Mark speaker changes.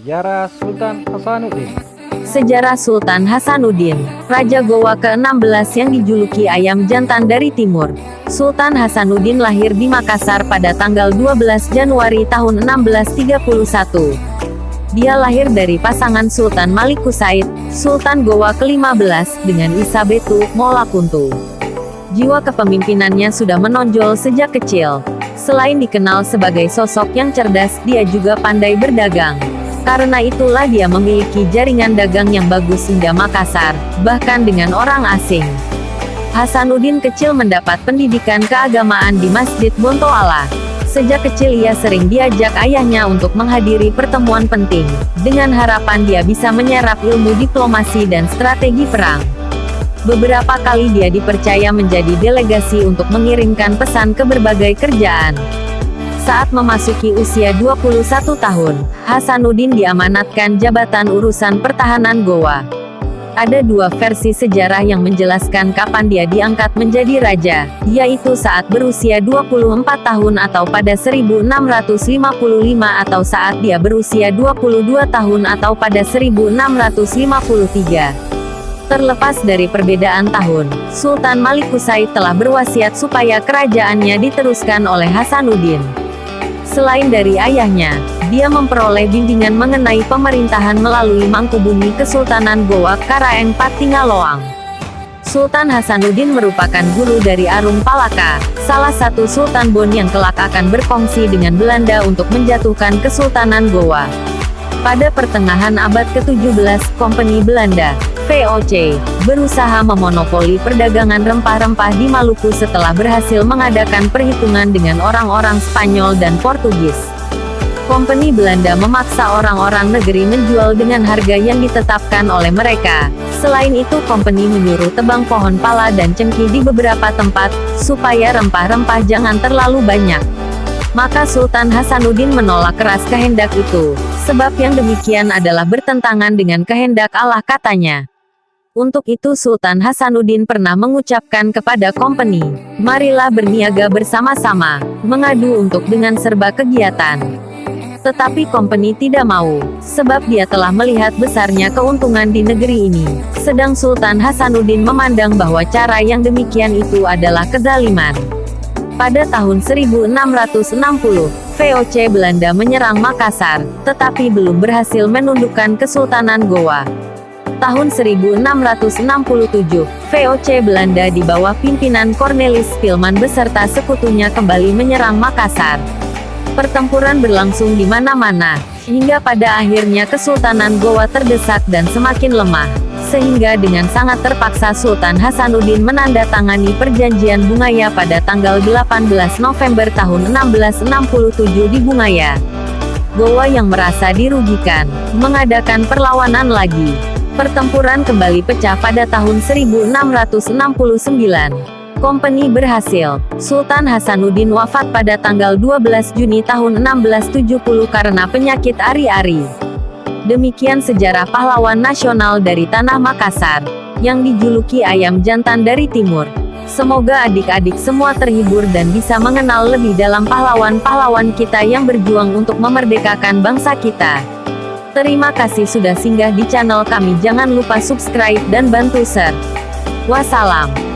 Speaker 1: Sejarah Sultan Hasanuddin.
Speaker 2: Sejarah Sultan Hasanuddin, Raja Gowa ke-16 yang dijuluki ayam jantan dari timur. Sultan Hasanuddin lahir di Makassar pada tanggal 12 Januari tahun 1631. Dia lahir dari pasangan Sultan Malikusaid, Sultan Gowa ke-15, dengan Isabetu Molakuntu. Jiwa kepemimpinannya sudah menonjol sejak kecil. Selain dikenal sebagai sosok yang cerdas, dia juga pandai berdagang. Karena itulah dia memiliki jaringan dagang yang bagus hingga Makassar, bahkan dengan orang asing. Hasanuddin kecil mendapat pendidikan keagamaan di Masjid Bontoala. Sejak kecil ia sering diajak ayahnya untuk menghadiri pertemuan penting, dengan harapan dia bisa menyerap ilmu diplomasi dan strategi perang. Beberapa kali dia dipercaya menjadi delegasi untuk mengirimkan pesan ke berbagai kerjaan. Saat memasuki usia 21 tahun, Hasanuddin diamanatkan jabatan urusan pertahanan Gowa. Ada dua versi sejarah yang menjelaskan kapan dia diangkat menjadi raja, yaitu saat berusia 24 tahun atau pada 1655 atau saat dia berusia 22 tahun atau pada 1653. Terlepas dari perbedaan tahun, Sultan Malikusaid telah berwasiat supaya kerajaannya diteruskan oleh Hasanuddin. Selain dari ayahnya, dia memperoleh bimbingan mengenai pemerintahan melalui Mangkubumi Kesultanan Gowa Karaeng Patingaloang. Sultan Hasanuddin merupakan guru dari Arum Palaka, salah satu Sultan Bon yang kelak akan berkongsi dengan Belanda untuk menjatuhkan Kesultanan Gowa. Pada pertengahan abad ke-17, Kompeni Belanda, VOC, berusaha memonopoli perdagangan rempah-rempah di Maluku setelah berhasil mengadakan perhitungan dengan orang-orang Spanyol dan Portugis. Kompeni Belanda memaksa orang-orang negeri menjual dengan harga yang ditetapkan oleh mereka. Selain itu, kompeni menyuruh tebang pohon pala dan cengkih di beberapa tempat, supaya rempah-rempah jangan terlalu banyak. Maka Sultan Hasanuddin menolak keras kehendak itu, sebab yang demikian adalah bertentangan dengan kehendak Allah, katanya. Untuk itu Sultan Hasanuddin pernah mengucapkan kepada kompeni, "Marilah berniaga bersama-sama, mengadu untuk dengan serba kegiatan." Tetapi kompeni tidak mau, sebab dia telah melihat besarnya keuntungan di negeri ini. Sedang Sultan Hasanuddin memandang bahwa cara yang demikian itu adalah kezaliman. Pada tahun 1660, VOC Belanda menyerang Makassar, tetapi belum berhasil menundukkan Kesultanan Gowa. Tahun 1667, VOC Belanda di bawah pimpinan Cornelis Pilman beserta sekutunya kembali menyerang Makassar. Pertempuran berlangsung di mana-mana, hingga pada akhirnya Kesultanan Gowa terdesak dan semakin lemah. Sehingga dengan sangat terpaksa Sultan Hasanuddin menandatangani perjanjian Bungaya pada tanggal 18 November tahun 1667 di Bungaya. Gowa yang merasa dirugikan, mengadakan perlawanan lagi. Pertempuran kembali pecah pada tahun 1669. Kompeni berhasil. Sultan Hasanuddin wafat pada tanggal 12 Juni tahun 1670 karena penyakit ari-ari. Demikian sejarah pahlawan nasional dari tanah Makassar, yang dijuluki ayam jantan dari timur. Semoga adik-adik semua terhibur dan bisa mengenal lebih dalam pahlawan-pahlawan kita yang berjuang untuk memerdekakan bangsa kita. Terima kasih sudah singgah di channel kami. Jangan lupa subscribe dan bantu share. Wassalam.